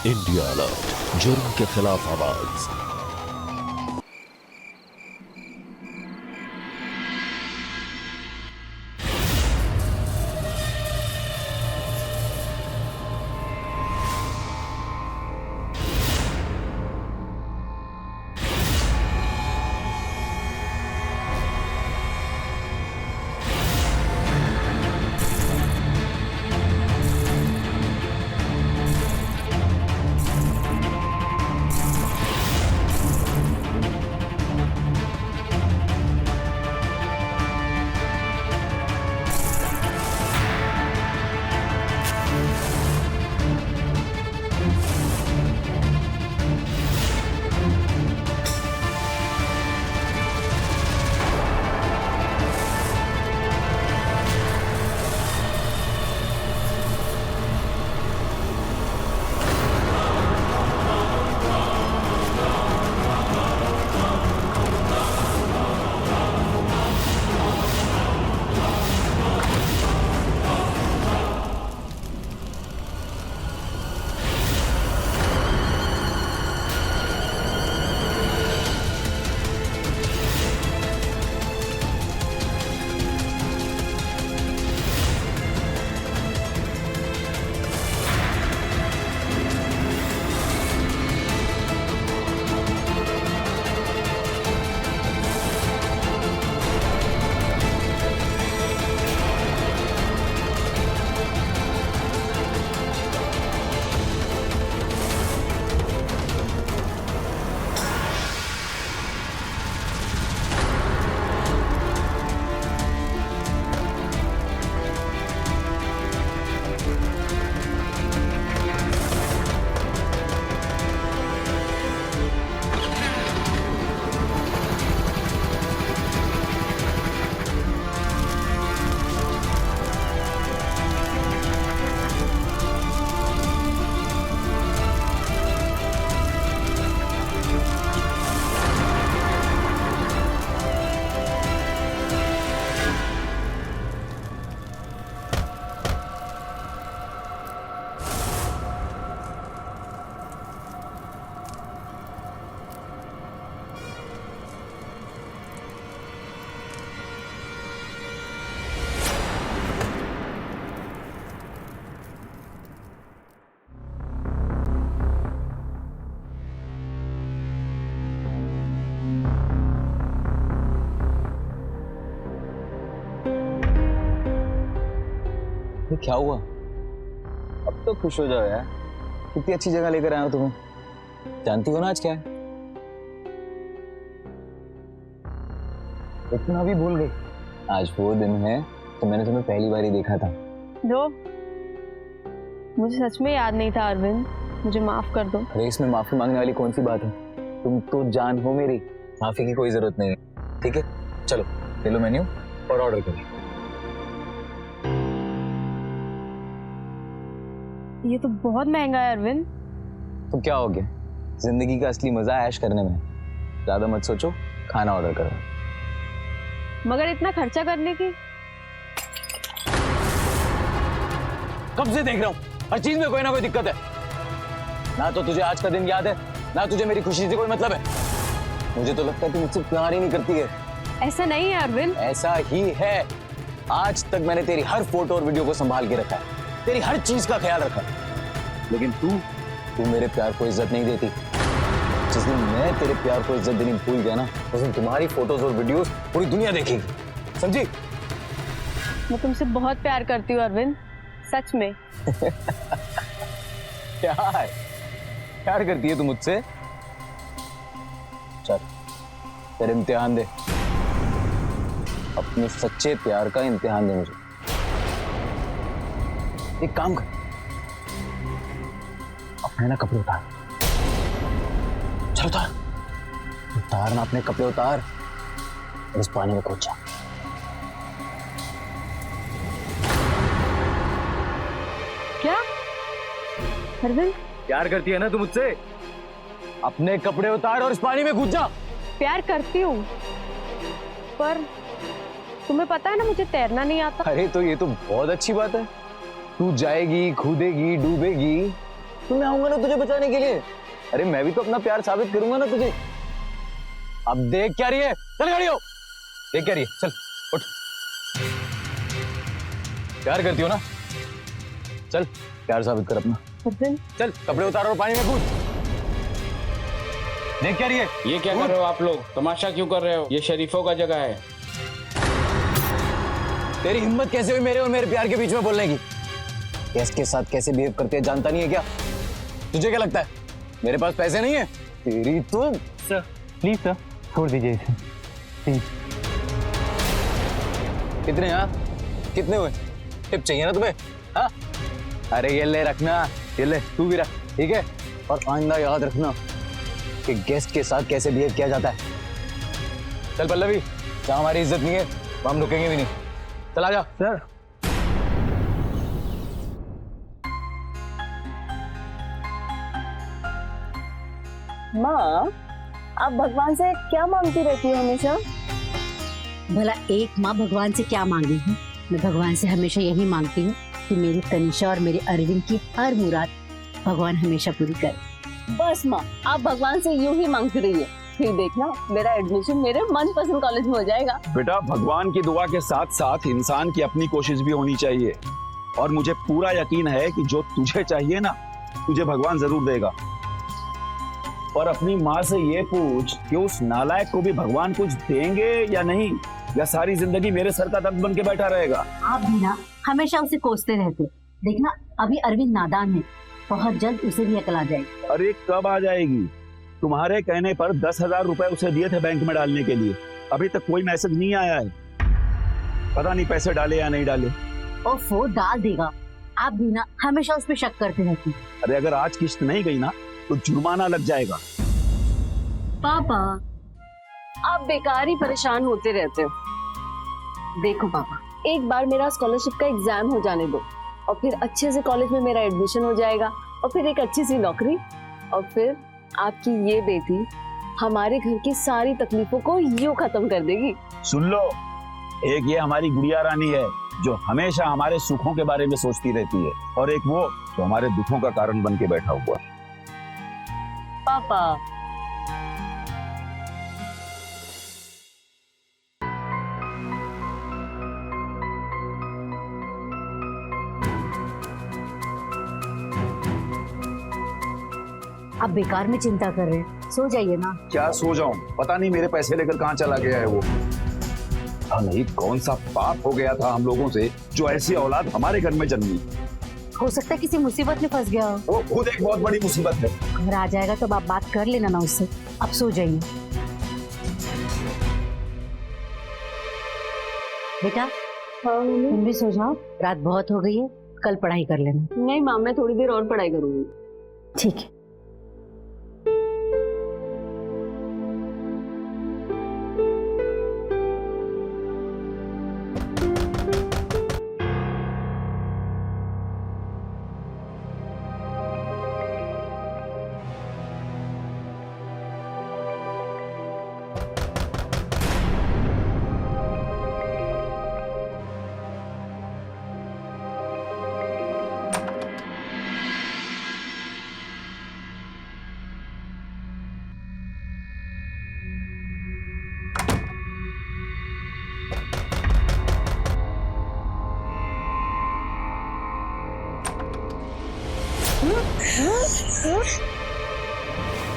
India alert, जुर्म के खिलाफ आवाज। ये क्या हुआ? अब तो खुश हो जाओ यार, कितनी अच्छी जगह लेकर आया हूं तुम्हें। जानती हो ना आज क्या है? इतना भी भूल गई। आज वो दिन है तो मैंने तुम्हें पहली बार ही देखा था। जो मुझे सच में याद नहीं था अरविंद, मुझे माफ कर दो। अरे इसमें माफी मांगने वाली कौन सी बात है? तुम तो जान हो मेरी, माफी की कोई जरूरत नहीं है। ठीक है चलो ले लो मेन्यू और ऑर्डर करो। ये तो बहुत महंगा है अरविंद। तो क्या हो गया, जिंदगी का असली मजा ऐश करने में। ज्यादा मत सोचो, खाना ऑर्डर करो। मगर इतना खर्चा करने की? कब से देख रहा हूँ हर चीज में कोई ना कोई दिक्कत है। ना तो तुझे आज का दिन याद है, ना तुझे मेरी खुशी से कोई मतलब है। मुझे तो लगता है तू मुझसे प्यार ही नहीं करती है। ऐसा नहीं है अरविंद। ऐसा ही है। आज तक मैंने तेरी हर फोटो और वीडियो को संभाल के रखा है, तेरी हर चीज का ख्याल रखा, लेकिन तू मेरे प्यार को इज्जत नहीं देती। जिस दिन मैं तेरे प्यार को इज्जत देनी भूल गया ना, उस दिन तुम्हारी फोटोज और वीडियोस पूरी दुनिया देखेगी, समझी? मैं तुमसे बहुत प्यार करती हूँ अरविंद, सच में। प्यार करती है तू मुझसे? चल तेरे इम्तिहान दे, अपने सच्चे प्यार का इम्तिहान दे मुझे। एक काम कर, अपने ना कपड़े उतार। चल उतार ना अपने कपड़े, उतार और इस पानी में कूद जा। क्या अरविंद? प्यार करती है ना तू मुझसे? अपने कपड़े उतार और इस पानी में कूद जा। प्यार करती हूँ, पर तुम्हें पता है ना मुझे तैरना नहीं आता। अरे तो ये तो बहुत अच्छी बात है। तू जाएगी, कूदेगी, डूबेगी, तो मैं आऊंगा ना तुझे बचाने के लिए। अरे मैं भी तो अपना प्यार साबित करूंगा ना तुझे। अब देख क्या रही है, चल गाड़ी हो। देख क्या रही है, चल उठ। प्यार करती हो ना, चल प्यार साबित कर अपना। चल कपड़े उतारो और पानी में कूद। देख क्या रही है। ये क्या कर रहे हो आप लोग? तमाशा क्यों कर रहे हो? ये शरीफों का जगह है। तेरी हिम्मत कैसे हुई मेरे और मेरे प्यार के बीच में बोलने की? गैस के साथ कैसे बिहेव करते हैं जानता नहीं है क्या? तुझे क्या लगता है मेरे पास पैसे नहीं है? तेरी तो। सर प्लीज सर, छोड़ दीजिए इसे प्लीज। कितने? हाँ कितने हुए? टिप चाहिए ना तुम्हें? हाँ अरे ये ले रखना, ये ले तू भी रख, ठीक है? और आइंदा याद रखना कि गेस्ट के साथ कैसे बिहेव किया जाता है। चल पल्लवी, जहाँ हमारी इज्जत नहीं है वहाँ हम रुकेंगे भी नहीं। चला जा। सर माँ, आप भगवान से क्या मांगती रहती हो हमेशा? भला एक माँ भगवान से क्या मांगी है? मैं भगवान से हमेशा यही मांगती हूँ कि मेरी तनिषा और मेरे अरविंद की हर मुराद भगवान हमेशा पूरी करे। बस माँ, आप भगवान से यूं ही मांगती रहिए, फिर देखना मेरा एडमिशन मेरे मनपसंद कॉलेज में हो जाएगा। बेटा भगवान की दुआ के साथ साथ इंसान की अपनी कोशिश भी होनी चाहिए, और मुझे पूरा यकीन है कि जो तुझे चाहिए ना तुझे भगवान जरूर देगा। और अपनी माँ से ये पूछ कि उस नालायक को भी भगवान कुछ देंगे या नहीं, या सारी जिंदगी मेरे सर का दर्द बन के बैठा रहेगा। आप भी ना हमेशा उसे कोसते रहते। देखना अभी अरविंद नादान है, बहुत जल्द उसे भी अकल आ जाएगी। अरे कब आ जाएगी? तुम्हारे कहने पर 10,000 रुपए उसे दिए थे बैंक में डालने के लिए, अभी तक कोई मैसेज नहीं आया है। पता नहीं पैसे डाले या नहीं डाले। ओफो, डाल देगा। आप भी ना हमेशा उस पर शक करते रहते। अरे अगर आज किस्त नहीं गई ना तो जुर्माना लग जाएगा। पापा, आप बेकार ही परेशान होते रहते हो। देखो पापा, एक बार मेरा स्कॉलरशिप का एग्जाम हो जाने दो, और फिर अच्छे से कॉलेज में मेरा एडमिशन हो जाएगा, और फिर एक अच्छी सी नौकरी, और फिर आपकी ये बेटी हमारे घर की सारी तकलीफों को यूं खत्म कर देगी। सुन लो, एक ये हमारी गुड़िया रानी है जो हमेशा हमारे सुखों के बारे में सोचती रहती है, और एक वो जो हमारे दुखों का कारण बन के बैठा हुआ है। पापा, आप बेकार में चिंता कर रहे हैं, सो जाइए ना। क्या सो जाऊं? पता नहीं मेरे पैसे लेकर कहाँ चला गया है वो। पता नहीं कौन सा पाप हो गया था हम लोगों से जो ऐसी औलाद हमारे घर में जन्मी। हो सकता है किसी मुसीबत में फंस गया हो। वो खुद एक बहुत बड़ी मुसीबत है। अगर आ जाएगा तो आप बात कर लेना ना उससे। अब सो जाइए बेटा। तुम भी सो जाओ, रात बहुत हो गई है, कल पढ़ाई कर लेना। नहीं माँ, मैं थोड़ी देर और पढ़ाई करूंगी। ठीक है।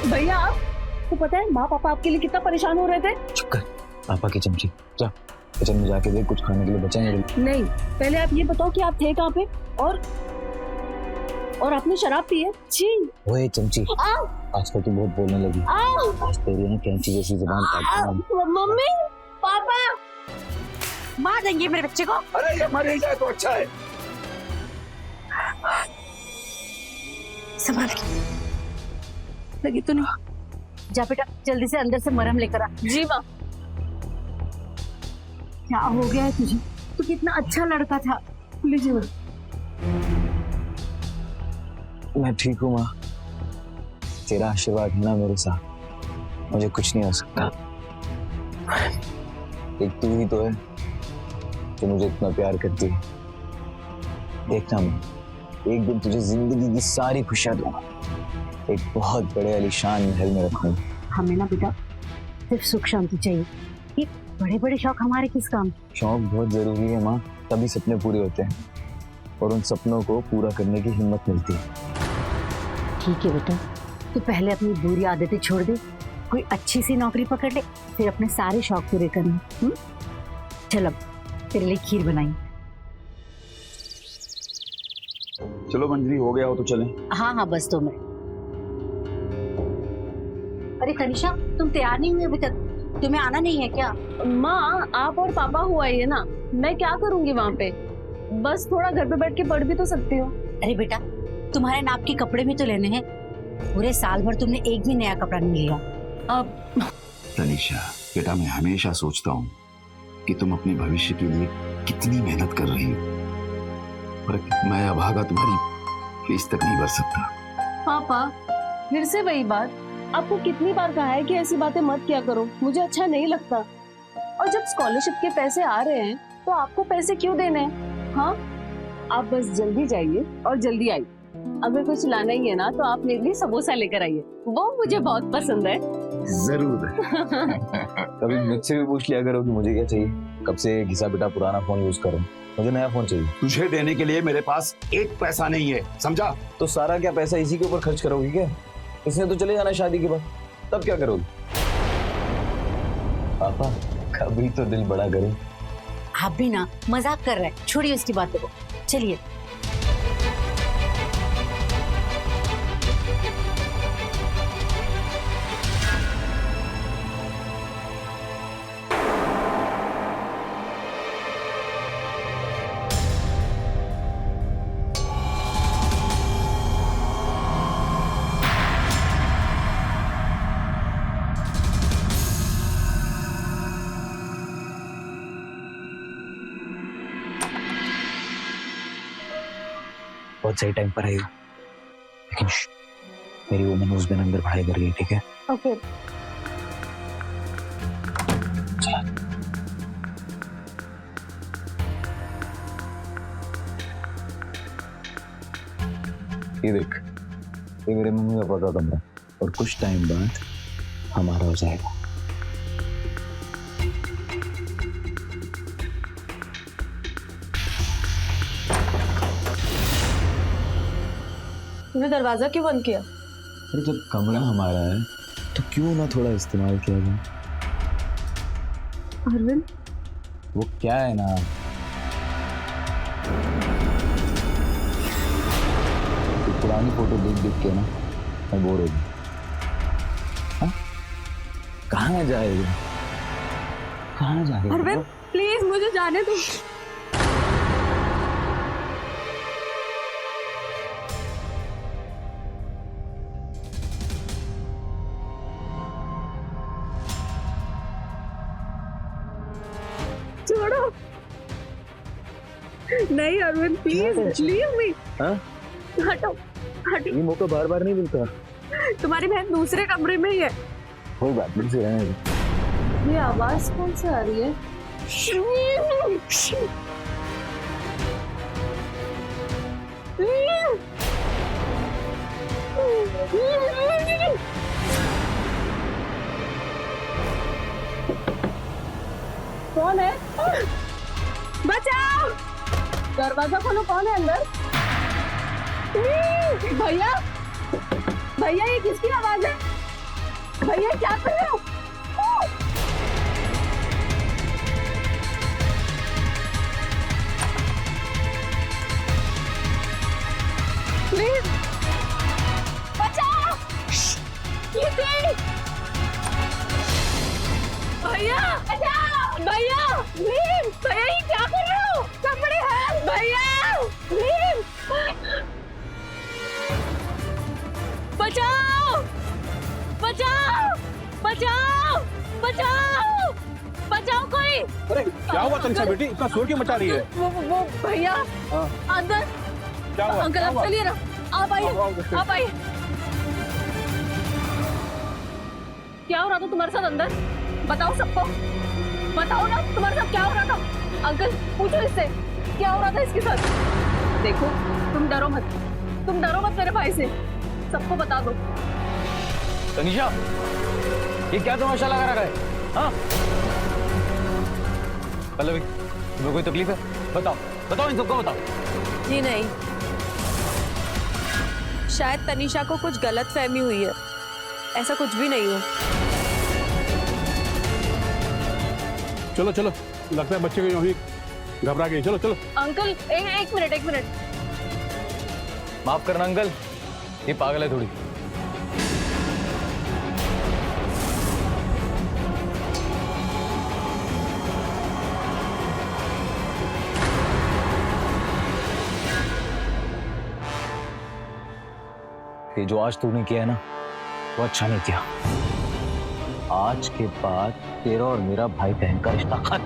भैया, आपको पता है माँ पापा आपके लिए कितना परेशान हो रहे थे? चुप कर, पापा की चमची। जा किचन में जाके देख, कुछ खाने के लिए बचा है? नहीं, पहले आप ये बताओ कि आप थे कहाँ पे, और आपने शराब पी है? छी। ओए चमची, आजकल तू बहुत बोलने लगी। आज तेरी ना कैंची जैसी जुबान काटूंगा। मम्मी, पापा, मार देंगे मेरे बच्चे को। अरे ये मर ही जाए तो अच्छा है। संभाल के, लगी तो नहीं? जा बेटा, जल्दी से अंदर से मरहम लेकर आ। जी माँ। क्या हो गया है तुझे? तू कितना अच्छा लड़का था। लीजिए। मैं ठीक हूँ माँ, तेरा आशीर्वाद है ना मेरे साथ, मुझे कुछ नहीं हो सकता। एक तू ही तो है जो मुझे इतना प्यार करती है। देखना माँ, एक दिन तुझे जिंदगी की सारी खुशियां दूंगा, एक बहुत बड़े आलीशान महल में रखूंगा। हमें ना बेटा सिर्फ सुख शांति चाहिए, ये बड़े बड़े शौक हमारे किस काम। शौक बहुत जरूरी है माँ, तभी सपने पूरे होते हैं और उन सपनों को पूरा करने की हिम्मत मिलती है। ठीक है बेटा, तू पहले अपनी बुरी आदतें छोड़ दे, कोई अच्छी सी नौकरी पकड़ ले, फिर अपने सारे शौक पूरे करना। चल अब तेरे लिए खीर बनाई। चलो मंजरी, हो गया हो तो चलें। हाँ हाँ बस 2 मिनट। अरे तनिषा, तुम तैयार नहीं हुई अभी तक, तुम्हें आना नहीं है क्या? माँ आप और पापा हुआ है ना, मैं क्या करूंगी वहाँ पे, बस थोड़ा घर पे बैठ के पढ़ भी तो सकती हो। अरे बेटा तुम्हारे नाप के कपड़े भी तो लेने हैं, पूरे साल भर तुमने एक भी नया कपड़ा नहीं लिया। अब तनिषा बेटा, मैं हमेशा सोचता हूँ कि तुम अपने भविष्य के लिए कितनी मेहनत कर रही हो, पर मैं अभागा तुम्हारी फीस तक नहीं भर सकता। पापा फिर से वही बात, आपको कितनी बार कहा है कि ऐसी बातें मत किया करो, मुझे अच्छा नहीं लगता। और जब स्कॉलरशिप के पैसे आ रहे हैं तो आपको पैसे क्यों देने हैं? हाँ आप बस जल्दी जाइए और जल्दी आइए। अगर कुछ लाना ही है ना तो आप मेरे लिए समोसा लेकर आइए, वो मुझे बहुत पसंद है। जरूर। कभी मुझसे भी पूछ लिया करो कि मुझे क्या चाहिए। कब से घिसा पिटा पुराना फोन यूज कर रहा हूँ, मुझे नया फोन चाहिए। तुझे देने के लिए मेरे पास एक पैसा नहीं है, समझा? तो सारा क्या पैसा इसी के ऊपर खर्च करोगी क्या? इसने तो चले जाना शादी के बाद, तब क्या करोगी? पापा कभी तो दिल बड़ा करो। आप भी ना मजाक कर रहे हैं, छोड़िए उसकी बातों को, चलिए। बहुत सही टाइम पर आई हो, लेकिन मेरी वो मनोज बिन अंदर पढ़ाई कर रही है, ठीक है? ओके। ये देख, ये मेरे मम्मी पापा का कमरा और कुछ टाइम बाद हमारा हो जाएगा। तुमने दरवाजा क्यों बंद किया? अरे जब कमरा हमारा है तो क्यों ना थोड़ा इस्तेमाल किया जाए। अरविंद वो क्या है ना, तो पुरानी फोटो देख देख के ना मैं बोर हो गया। कहाँ जाएगा, कहाँ जाएगा? अरविंद प्लीज मुझे जाने दो। छोड़ो, नहीं अरविंद प्लीज लीव मी। हाँ? हटो हटो, ये मौका बार बार नहीं मिलता। तुम्हारी बहन दूसरे कमरे में ही है। कोई बात नहीं, से रहने दो। ये आवाज कौन से आ रही है? कौन है? बचाओ, दरवाजा खोलो, कौन है अंदर? भैया भैया ये किसकी आवाज है? भैया क्या कर रहे हो? प्लीज बचाओ, भैया बचाओ, भैया प्लीज, भैया ये क्या कर रहे हो? कपड़े हैं भैया, प्लीज बचाओ बचाओ बचाओ बचाओ बचाओ कोई। अरे क्या हुआ तनिषा बेटी, इतना शोर क्यों मचा रही है? वो भैया अंदर। क्या हुआ? अंकल आप चलिए ना, आप आइए, आप आइए। क्या हो रहा था तुम्हारे साथ अंदर? बताओ सबको, बताओ ना तुम्हारे साथ क्या हो रहा था। अंकल पूछो इससे क्या हो रहा था इसके साथ। देखो तुम डरो मत मेरे भाई से, सबको बता दो। तनिषा, ये क्या तमाशा लगा रखा है? हाँ पल्लवी, तुम्हें कोई तकलीफ है? बताओ बताओ, इन सबको बताओ। जी नहीं, शायद तनिषा को कुछ गलत फहमी हुई है, ऐसा कुछ भी नहीं है। चलो चलो, लगता है बच्चे को यूं ही घबरा गए। चलो चलो। अंकल एक मिनट। माफ करना अंकल, ये पागल है थोड़ी। ये जो आज तूने किया है ना, वो अच्छा नहीं किया। आज के बाद तेरा और मेरा भाई बहन का रिश्ता खत्म।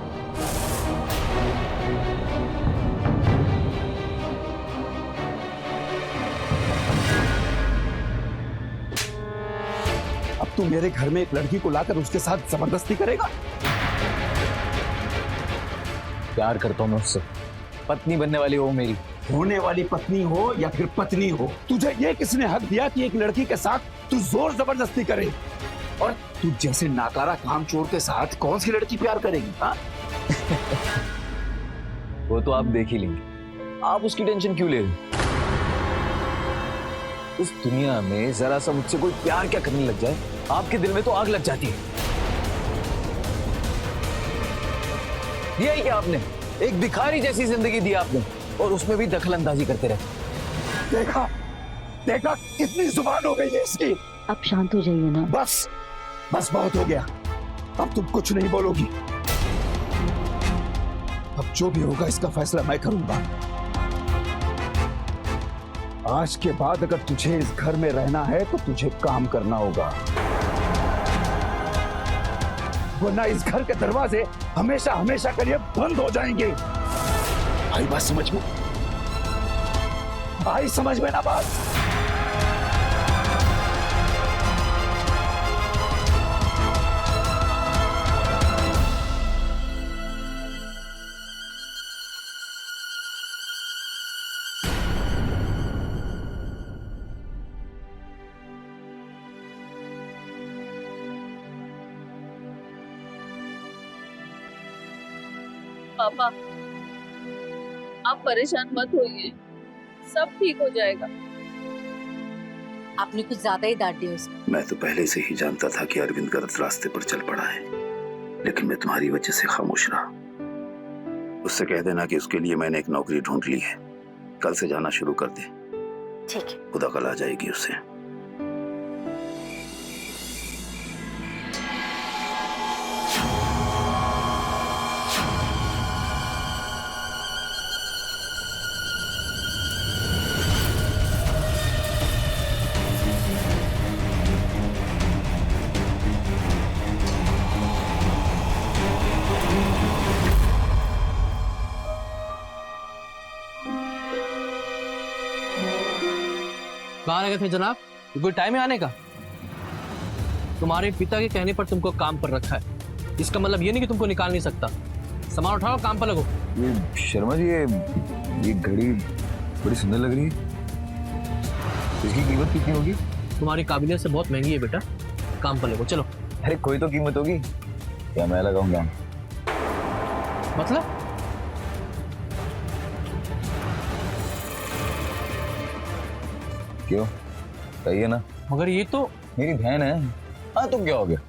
अब तू मेरे घर में एक लड़की को लाकर उसके साथ जबरदस्ती करेगा? प्यार करता हूं मैं उससे, पत्नी बनने वाली हो मेरी। होने वाली पत्नी हो या फिर पत्नी हो, तुझे ये किसने हक दिया कि एक लड़की के साथ तू जोर जबरदस्ती करे? और तू जैसे नाकारा काम चोर के साथ कौन सी लड़की प्यार करेगी? हाँ? वो तो आप देख ही लेंगे, आप उसकी टेंशन क्यों ले रहे? इस दुनिया में जरा सा मुझसे कोई प्यार क्या करने लग जाए, आपके दिल में तो आग लग जाती है। दिया ही क्या आपने, एक भिखारी जैसी जिंदगी दी आपने, और उसमें भी दखल अंदाजी करते रहे। देखा कितनी जुबान हो गई है इसकी। अब शांत हो जाइए ना। बस बहुत हो गया, अब तुम कुछ नहीं बोलोगी। अब जो भी होगा इसका फैसला मैं करूंगा। आज के बाद अगर तुझे इस घर में रहना है तो तुझे काम करना होगा, वरना इस घर के दरवाजे हमेशा हमेशा के लिए बंद हो जाएंगे। आई बात समझ में? आई समझ में ना बात? पापा आप परेशान मत होइए, सब ठीक हो जाएगा। आपने कुछ ज्यादा ही डांट दिया उसको। मैं तो पहले से ही जानता था कि अरविंद गलत रास्ते पर चल पड़ा है, लेकिन मैं तुम्हारी वजह से खामोश रहा। उससे कह देना कि उसके लिए मैंने एक नौकरी ढूंढ ली है, कल से जाना शुरू कर दे। ठीक है। खुदा कल आ जाएगी उसे। कहाँ रह गए थे जनाब? कोई टाइम है आने का? तुम्हारे पिता के कहने पर तुमको काम पर रखा है, इसका मतलब ये नहीं कि तुमको निकाल नहीं सकता। सामान उठाओ, काम पर लगो। ये शर्मा जी, ये घड़ी बड़ी सुंदर लग रही है, इसकी कीमत कितनी होगी? तुम्हारी काबिलियत से बहुत महंगी है बेटा, काम पर लगो। चलो। अरे कोई तो कीमत होगी, क्या मैं लगाऊंगा? मतलब क्यों? सही है ना? मगर ये तो मेरी बहन है। हाँ तो क्या हो गया,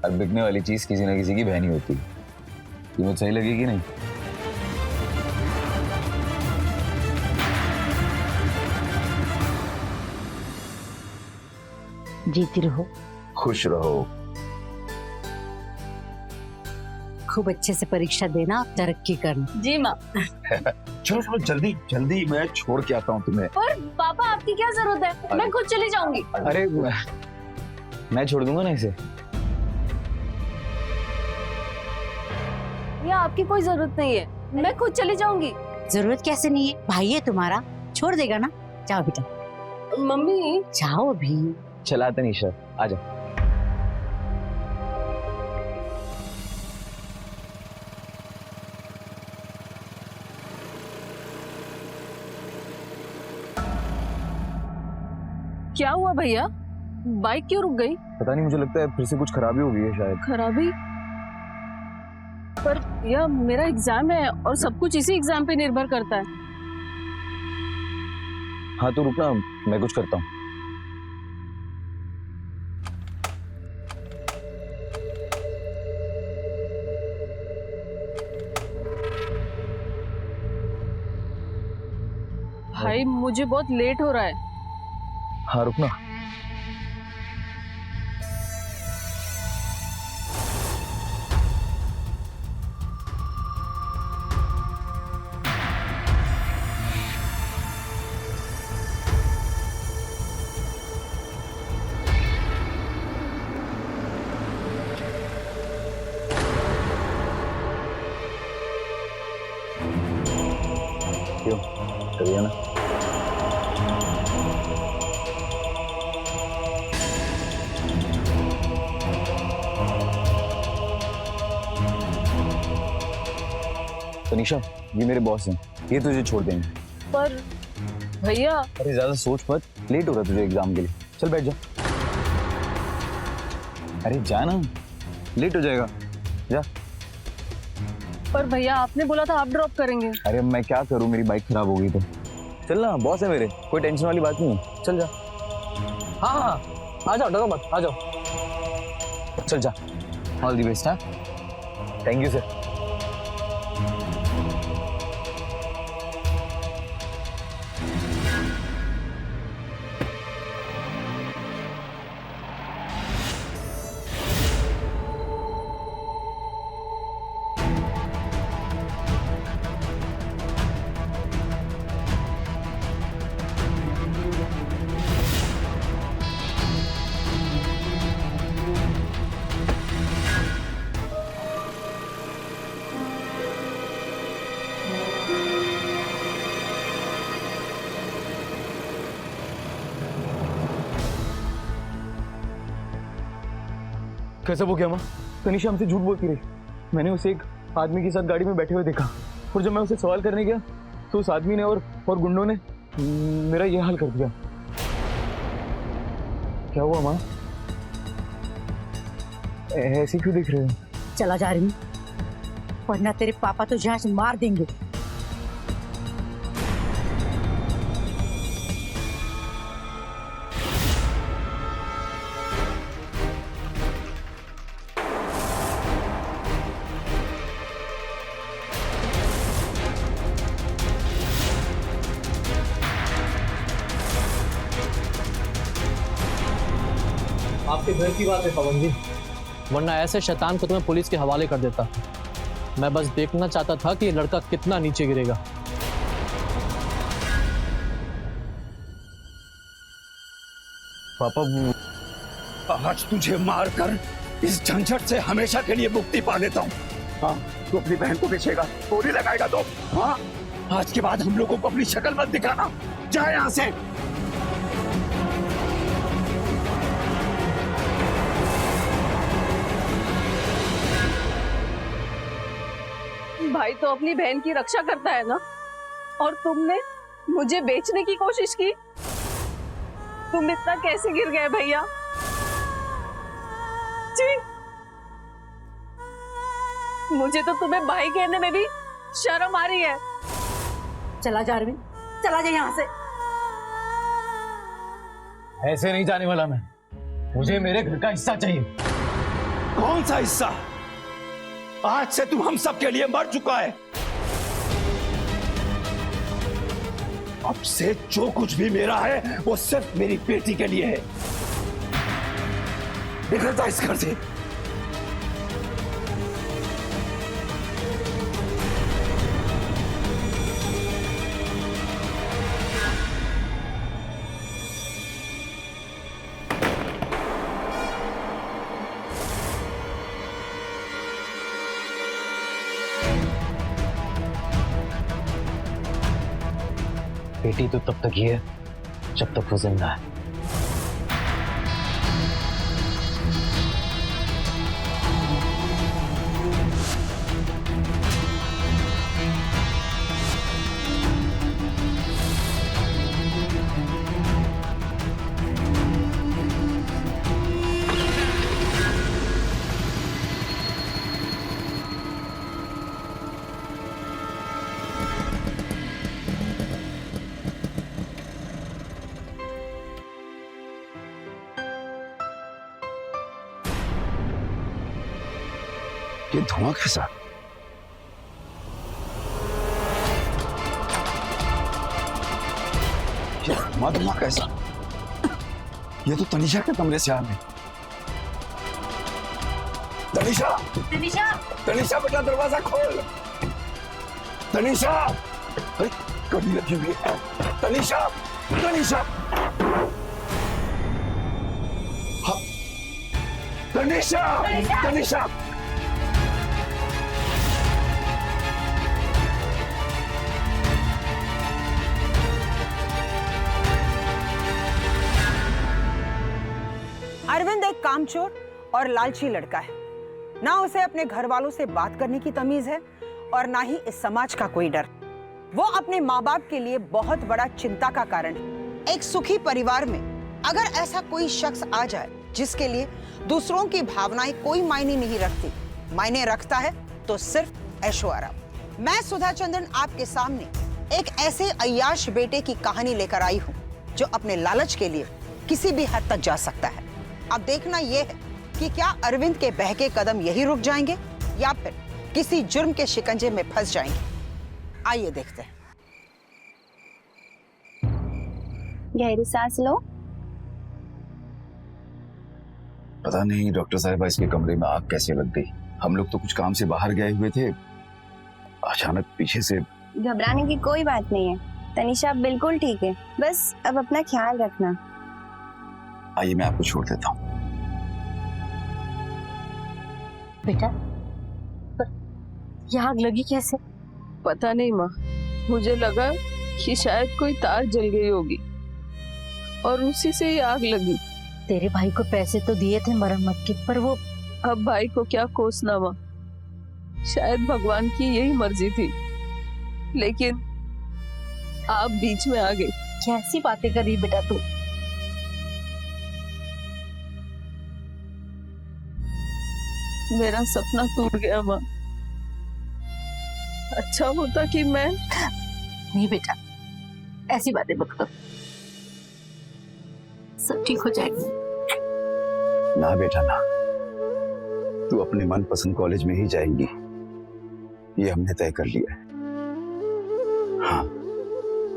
हर बिकने वाली चीज किसी ना किसी की बहन ही होती है। कीमत सही लगेगी नहीं? जीती रहो, खुश रहो। खूब अच्छे से परीक्षा देना, तरक्की करना। जी माँ। चलो चलो जल्दी जल्दी, मैं छोड़ के आता हूँ तुम्हें। पर पापा आपकी क्या जरूरत है, मैं खुद चली जाऊंगी। अरे मैं छोड़ दूंगा ना इसे। या आपकी कोई जरूरत नहीं है, मैं खुद चली जाऊंगी। जरूरत कैसे नहीं है, भाई है तुम्हारा, छोड़ देगा ना। जाओ बेटा। मम्मी जाओ अभी। चला तनीषा, आजा। क्या हुआ भैया? बाइक क्यों रुक गई? पता नहीं, मुझे लगता है फिर से कुछ खराबी हो गई है शायद। खराबी? पर भैया मेरा एग्जाम है और सब कुछ इसी एग्जाम पे निर्भर करता है। हाँ तो रुकना, मैं कुछ करता हूँ। भाई मुझे बहुत लेट हो रहा है। हाँ रुकना। क्यों करिए ना। तनीषा, ये मेरे बॉस हैं, ये तुझे छोड़ देंगे। पर भैया। अरे ज्यादा सोच मत, लेट हो रहा है तुझे एग्जाम के लिए। चल बैठ जा। अरे जा ना, लेट हो जाएगा, जा। पर भैया आपने बोला था आप ड्रॉप करेंगे। अरे मैं क्या करूं, मेरी बाइक खराब हो गई तो। चल ना, बॉस है मेरे, कोई टेंशन वाली बात नहीं है। चल जा। हाँ हाँ आ जाओ, डरो मत, आ जाओ। चल जा। All the best. हाँ थैंक यू सर। कैसे हो गया माँ? तनीषा हमसे झूठ बोलती रही। मैंने उसे एक आदमी के साथ गाड़ी में बैठे हुए देखा और जब मैं उसे सवाल करने गया तो उस आदमी ने और गुंडों ने मेरा ये हाल कर दिया। क्या हुआ माँ? ऐसे क्यों देख रहे हो? चला जा रही हूँ, वरना तेरे पापा तो जहां से मार देंगे। आपके घर की बात है पवन जी, वरना ऐसे शैतान को तुम्हें पुलिस के हवाले कर देता। मैं बस देखना चाहता था कि ये लड़का कितना नीचे गिरेगा। पापा आज तुझे मारकर इस झंझट से हमेशा के लिए मुक्ति पा लेता हूँ। हाँ तू अपनी बहन को पीछेगा, गोली लगाएगा तो हाँ, आज के बाद हम लोगों को अपनी शक्ल मत दिखाना। जा यहाँ से। भाई तो अपनी बहन की रक्षा करता है ना, और तुमने मुझे बेचने की कोशिश की। तुम इतना कैसे गिर गए भैया? जी, मुझे तो तुम्हें भाई कहने में भी शर्म आ रही है। चला जा अरविंद, चला जा यहाँ से। ऐसे नहीं जाने वाला मैं, मुझे मेरे घर का हिस्सा चाहिए। कौन सा हिस्सा? आज से तू हम सब के लिए मर चुका है। अब से जो कुछ भी मेरा है वो सिर्फ मेरी बेटी के लिए है। निकल जा इस घर से। बेटी तो तब तक ही है जब तक वो जिंदा है। ये धुआं कैसा? ये धुआं कैसा? ये तो तनिषा के कमरे से आ रहे। तनिषा, तनिषा, तनिषा बेटा दरवाजा खोल। तनिषा, अरे कभी लगी हुई है। तनिषा, तनिषा, हाँ, तनिषा, तनिषा। अरविंद एक कामचोर और लालची लड़का है। ना उसे अपने घर वालों से बात करने की तमीज है और ना ही इस समाज का कोई डर। वो अपने माँ बाप के लिए बहुत बड़ा चिंता का कारण है। एक सुखी परिवार में अगर ऐसा कोई शख्स आ जाए जिसके लिए दूसरों की भावनाएं कोई मायने नहीं रखती, मायने रखता है तो सिर्फ ऐशो आराम। मैं सुधा चंद्रन आपके सामने एक ऐसे अय्याश बेटे की कहानी लेकर आई हूँ जो अपने लालच के लिए किसी भी हद तक जा सकता है। अब देखना यह है कि क्या अरविंद के बहके कदम यही रुक जाएंगे या फिर किसी जुर्म के शिकंजे में फंस जाएंगे। आइए देखते हैं। गहरी सांस लो। पता नहीं डॉक्टर साहिबा इसके कमरे में आग कैसे लग गई। हम लोग तो कुछ काम से बाहर गए हुए थे, अचानक पीछे से। घबराने की कोई बात नहीं है, तनिषा बिल्कुल ठीक है। बस अब अपना ख्याल रखना। आइए मैं आपको छोड़ देता हूँ। बेटा, पर ये आग लगी कैसे? पता नहीं माँ, मुझे लगा कि शायद कोई तार जल गई होगी और उसी से ही आग लगी। तेरे भाई को पैसे तो दिए थे मरम्मत के, पर वो। अब भाई को क्या कोसना माँ, शायद भगवान की यही मर्जी थी, लेकिन आप बीच में आ गई। कैसी बातें कर रही बेटा तू? मेरा सपना टूट गया माँ। अच्छा होता कि मैं। नहीं बेटा, ऐसी बातें मत कर, सब ठीक हो जाएगा। ना बेटा ना, तू अपने मनपसंद कॉलेज में ही जाएंगी, ये हमने तय कर लिया है। हाँ,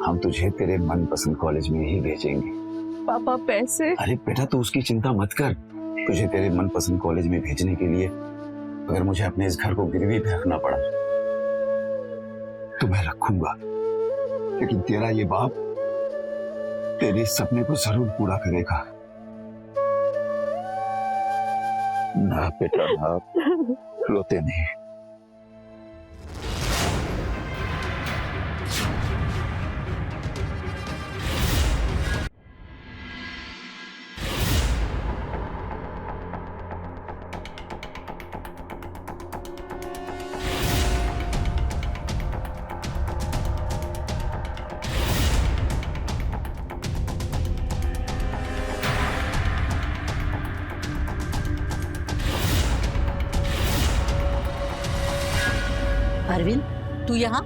हम तुझे तेरे मनपसंद कॉलेज में ही भेजेंगे। पापा पैसे? अरे बेटा तू उसकी चिंता मत कर। तुझे तेरे मनपसंद कॉलेज में भेजने के लिए अगर मुझे अपने इस घर को गिरवी पे रखना पड़ा तो मैं रखूंगा, लेकिन तेरा ये बाप तेरे सपने को जरूर पूरा करेगा। ना बेटा ना, रोते नहीं। अरविंद, तू यहाँ?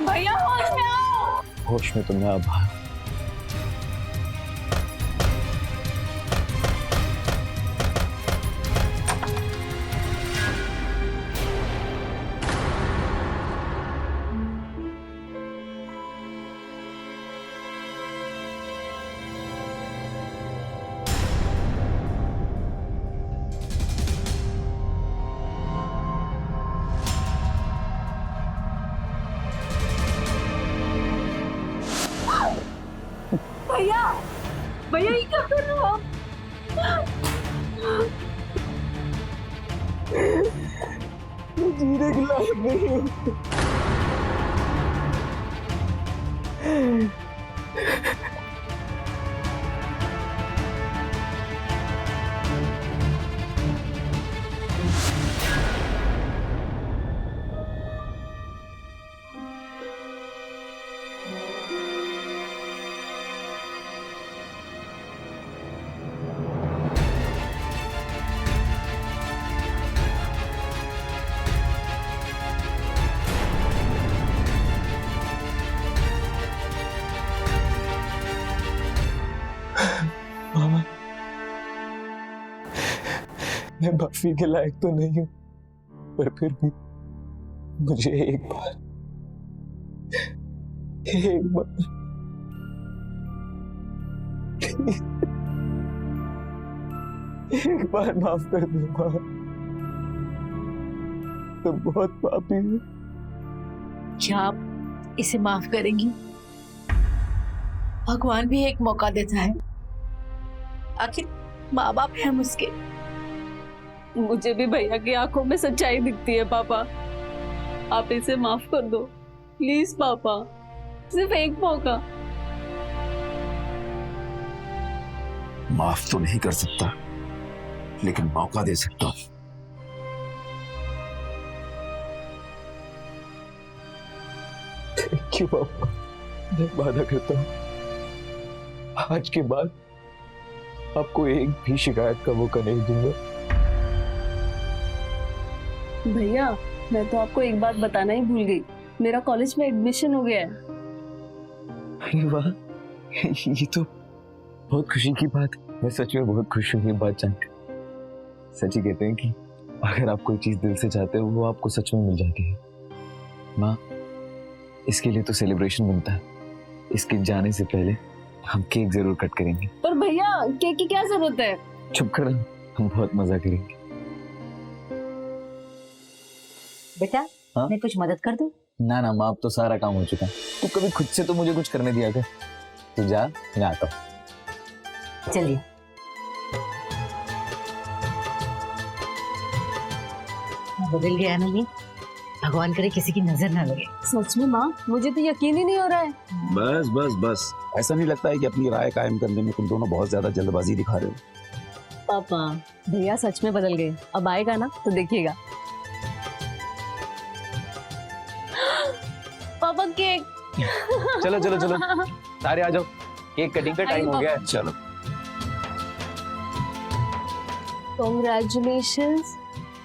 भैया होश में आओ। होश में तुमने अब भैया भैया ये क्या कर रहे हो आप? जीने के लायक नहीं हूँ। मामा, मैं माफी के लायक तो नहीं हूं, पर फिर भी मुझे एक बार माफ कर दो माँ। तो बहुत पापी हूँ। क्या आप इसे माफ करेंगी? भगवान भी एक मौका देता है, आखिर माँ बाप है हम उसके। मुझे भी भैया की आंखों में सच्चाई दिखती है पापा, आप इसे माफ कर दो प्लीज पापा, सिर्फ एक मौका। माफ तो नहीं कर सकता, लेकिन मौका दे सकता हूं। क्यों पापा, मैं वादा करता हूँ आज के बाद आपको एक भी शिकायत का मौका नहीं दूंगा। भैया मैं तो आपको एक बात बताना ही भूल गई, मेरा कॉलेज में एडमिशन हो गया है। अरे वाह, ये तो बहुत खुशी की बात है। मैं सच में बहुत खुश हूँ ये बात जानकर। सच ही कहते हैं कि अगर आप कोई चीज दिल से चाहते हो वो आपको सच में मिल जाती है। माँ, इसके लिए तो सेलिब्रेशन बनता है। इसके जाने से पहले हम केक जरूर कट करेंगे। पर भैया केक की क्या जरूरत है? चुप कर, हम बहुत मजा करेंगे। बेटा हाँ? मैं कुछ मदद कर दूं? ना ना माँ, अब तो सारा काम हो चुका है। तू कभी खुद से तो मुझे कुछ करने दिया कर। तू जा, मैं आता हूँ। चलिए। बदल गया ना ये, भगवान करे किसी की नजर ना लगे। सच में माँ, मुझे तो यकीन ही नहीं हो रहा है। बस बस बस, ऐसा नहीं लगता है कि अपनी राय कायम करने में तुम दोनों बहुत ज्यादा जल्दबाजी दिखा रहे हो? पापा भैया सच में बदल गए, अब आएगा ना तो देखिएगा। पापा केक। चलो चलो चलो, सारे आ जाओ, केक कटिंग का टाइम हो गया है। चलो। कॉन्ग्रेचुलेशंस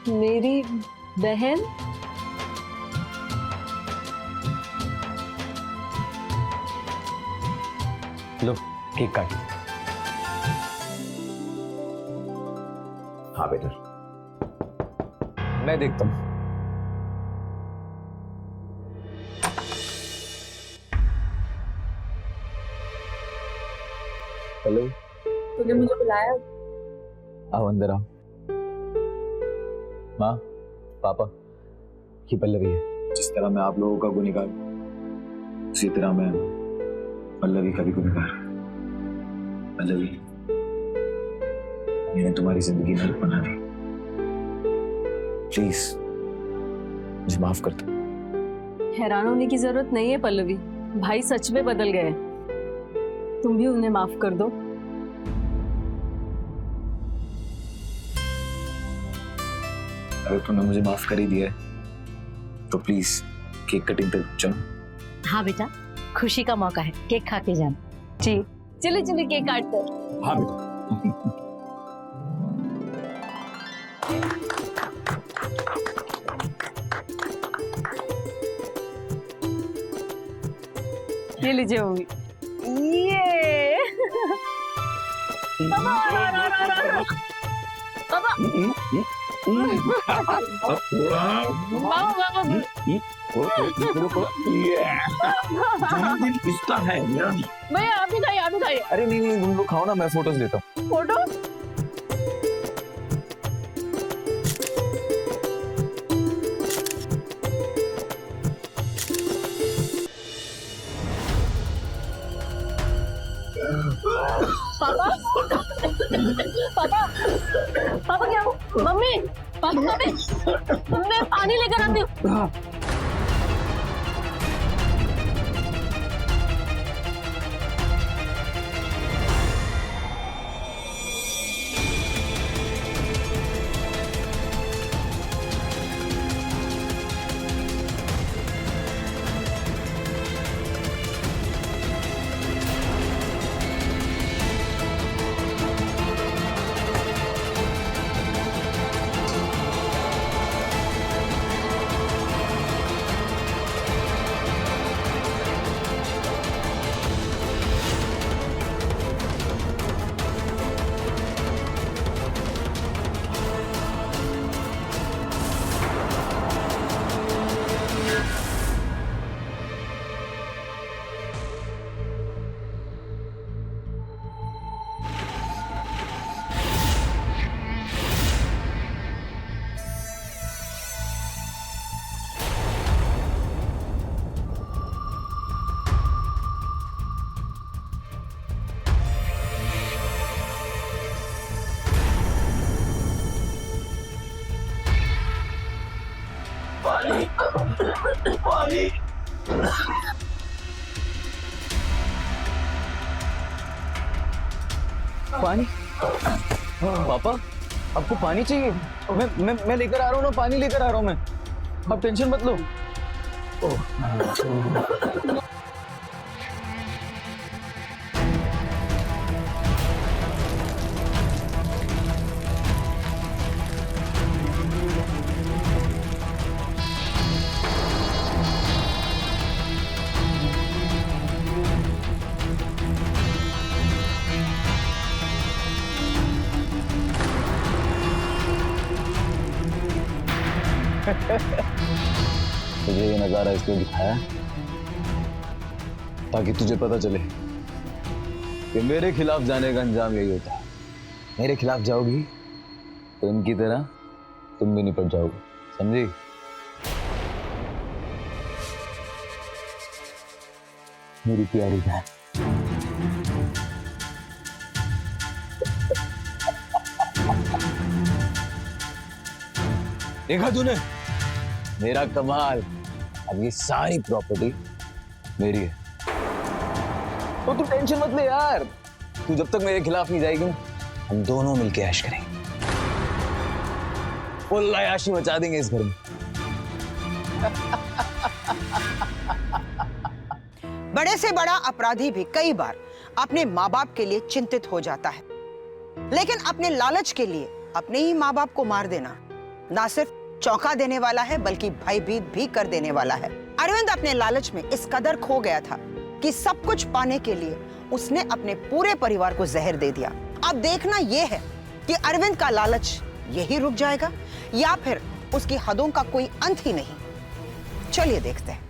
मेरी बहन। लो केक काट। हाँ बेटा, मैं देखता हूँ। हेलो, तूने मुझे बुलाया? आओ अंदर आओ। माँ, पापा, ये पल्लवी है। जिस तरह मैं आप लोगों का गुनहगार, उसी तरह मैं पल्लवी का भी गुनहगार। पल्लवी, मैंने तुम्हारी जिंदगी नरक बना दी। प्लीज मुझे माफ कर दो। हैरान होने की जरूरत नहीं है पल्लवी, भाई सच में बदल गए। तुम भी उन्हें माफ कर दो। अगर तुमने मुझे माफ कर ही दिया है तो प्लीज केक कटिंग तक चलो। हाँ बेटा, खुशी का मौका है, केक खा के जाना। जी चले चले केक काट कर। हाँ बेटा। ये लीजिए मम्मी। ये पापा किसका है? भैया आप ही खाइए। अरे नहीं तुम लोग खाओ ना, मैं फोटोज लेता हूँ। फोटो पापा क्या हो? मम्मी मैं पानी लेकर आती हूँ। पानी? पापा आपको पानी चाहिए? मैं लेकर आ रहा हूँ ना, पानी लेकर आ रहा हूँ मैं, आप टेंशन मत लो। तुझे ये नजारा इसलिए दिखाया ताकि तुझे पता चले कि मेरे खिलाफ जाने का अंजाम यही होता है। मेरे खिलाफ जाओगी तो इनकी तरह तुम भी निपट जाओगे, समझी? मेरी प्यारी बहन। देखा तूने मेरा कमाल? अब ये सारी प्रॉपर्टी मेरी है। तो तू टेंशन मत ले यार, तू जब तक मेरे खिलाफ नहीं जाएगी हम दोनों मिलके ऐश करेंगे, फुल अय्याशी मचा देंगे इस घर में। बड़े से बड़ा अपराधी भी कई बार अपने माँ बाप के लिए चिंतित हो जाता है, लेकिन अपने लालच के लिए अपने ही माँ बाप को मार देना ना सिर्फ चौंका देने वाला है बल्कि भयभीत भी कर देने वाला है। अरविंद अपने लालच में इस कदर खो गया था कि सब कुछ पाने के लिए उसने अपने पूरे परिवार को जहर दे दिया। अब देखना यह है कि अरविंद का लालच यही रुक जाएगा या फिर उसकी हदों का कोई अंत ही नहीं। चलिए देखते हैं।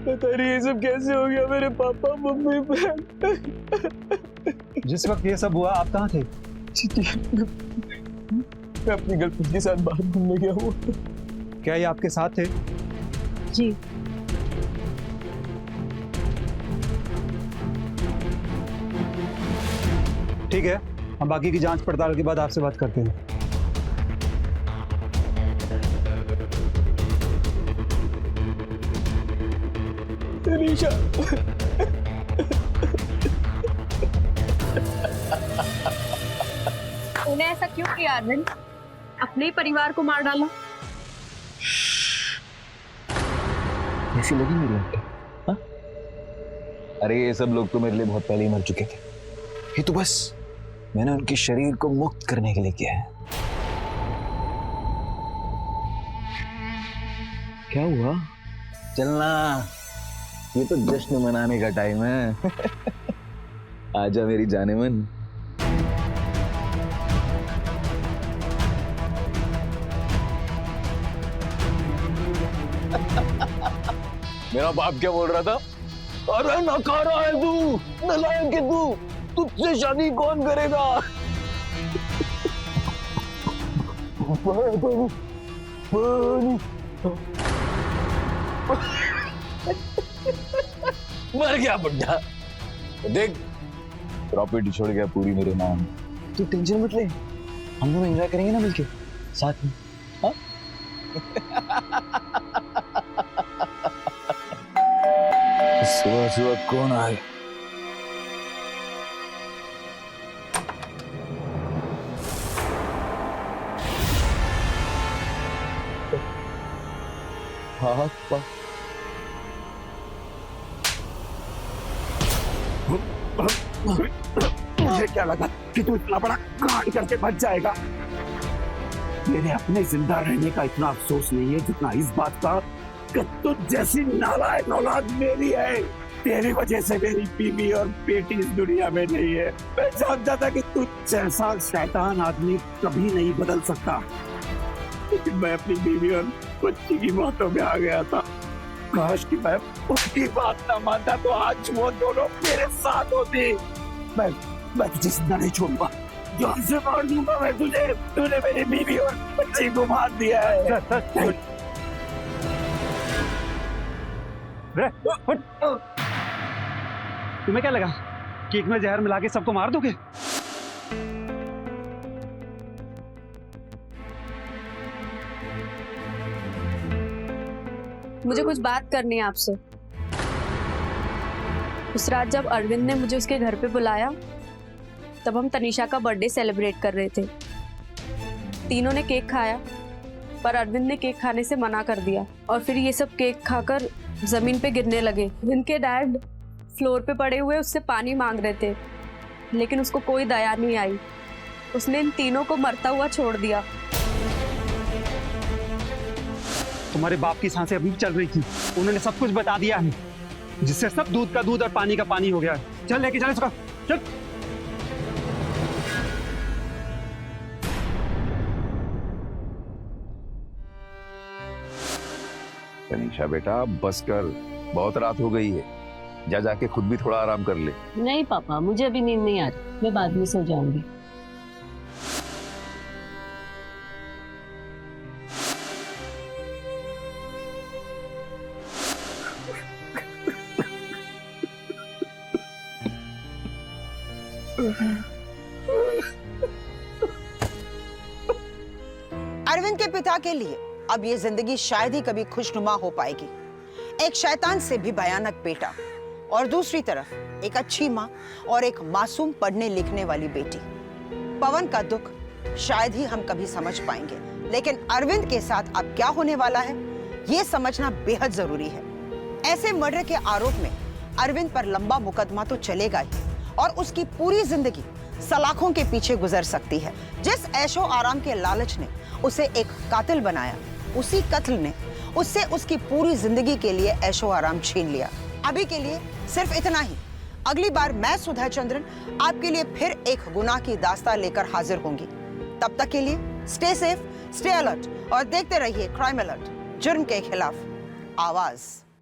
पता नहीं ये सब कैसे हो गया मेरे पापा मम्मी बहन। जिस वक्त ये सब हुआ आप कहाँ थे? मैं अपनी गर्लफ्रेंड के साथ बाहर घूमने गया हूँ। क्या ये आपके साथ थे? जी। ठीक है, हम बाकी की जांच पड़ताल के बाद आपसे बात करते हैं। तनीषा तूने ऐसा क्यों किया अरविंद? अपने ही परिवार को मार डाला। कैसी लगी मेरी आंटी? हाँ? अरे ये सब लोग तो मेरे लिए बहुत पहले ही मर चुके थे, ये तो बस मैंने उनके शरीर को मुक्त करने के लिए किया है। क्या हुआ? चलना, ये तो जश्न मनाने का टाइम है। आजा मेरी जाने मन। मेरा बाप क्या बोल रहा था? अरे नकारा है तू, नालायक है तू, तुझसे शादी कौन करेगा? मर गया बुड्ढा। देख, प्रॉपर्टी छोड़ गया पूरी मेरे नाम। तू टेंशन मत ले, हम लोग एंजॉय करेंगे ना मिलके साथ में। हाँ? सुबह सुबह कौन आए? मुझे क्या लगा कि तू इतना बड़ा कांड करके बच जाएगा। मेरे अपने जिंदा रहने का इतना अफसोस नहीं है जितना इस बात का कि तू जैसी नालायक औलाद मेरी है। तेरी वजह से मेरी बीवी और बेटी इस दुनिया में नहीं है। मैं जानता था कि तू जैसा शैतान आदमी कभी नहीं बदल सकता, लेकिन मैं अपनी बीवी और बच्ची की बातों में आ गया था। काश कि मैं उसकी बात ना मानता तो आज वो दोनों मेरे साथ होते। मैं तुझे जिंदा नहीं छोड़ूंगा, जान से मार दूंगा मैं तुझे। तूने मेरी बीवी और बच्ची को मार दिया है। तुम्हें क्या लगा केक में जहर मिला के सबको मार दोगे? मुझे कुछ बात करनी है आपसे। उस रात जब अरविंद ने मुझे उसके घर पे बुलाया, तब हम तनीषा का बर्थडे सेलिब्रेट कर रहे थे। तीनों ने केक खाया, पर अरविंद ने केक खाने से मना कर दिया और फिर ये सब केक खाकर जमीन पे गिरने लगे। इनके डैड फ्लोर पे पड़े हुए उससे पानी मांग रहे थे, लेकिन उसको कोई दया नहीं आई। उसने इन तीनों को मरता हुआ छोड़ दिया। तुम्हारे बाप की सांसें अभी भी चल रही थी, उन्होंने सब कुछ बता दिया है, जिससे सब दूध का दूध और पानी का पानी हो गया है। चल लेके चल इसको, चल। तनीषा बेटा बस कर, बहुत रात हो गई है, जा जाके खुद भी थोड़ा आराम कर ले। नहीं पापा, मुझे अभी नींद नहीं आ रही, मैं बाद में सो जाऊंगी। अरविंद के पिता के लिए अब ये जिंदगी शायद ही कभी खुशनुमा हो पाएगी। एक शैतान से भी भयानक बेटा और दूसरी तरफ एक अच्छी माँ और एक मासूम पढ़ने लिखने वाली बेटी। पवन का दुख शायद ही हम कभी समझ पाएंगे, लेकिन अरविंद के साथ अब क्या होने वाला है ये समझना बेहद जरूरी है। ऐसे मर्डर के आरोप में अरविंद पर लंबा मुकदमा तो चलेगा ही, और उसकी पूरी जिंदगी सलाखों के पीछे गुजर सकती है। जिस ऐशो आराम के लालच ने उसे एक कातिल बनाया, उसी कत्ल ने उससे उसकी पूरी जिंदगी के लिए ऐशो आराम छीन लिया। अभी के लिए सिर्फ इतना ही। अगली बार मैं सुधा चंद्रन आपके लिए फिर एक गुनाह की दास्तां लेकर हाजिर होंगी। तब तक के लिए स्टे सेफ, स्टे अलर्ट और देखते रहिए क्राइम अलर्ट, जुर्म के खिलाफ आवाज।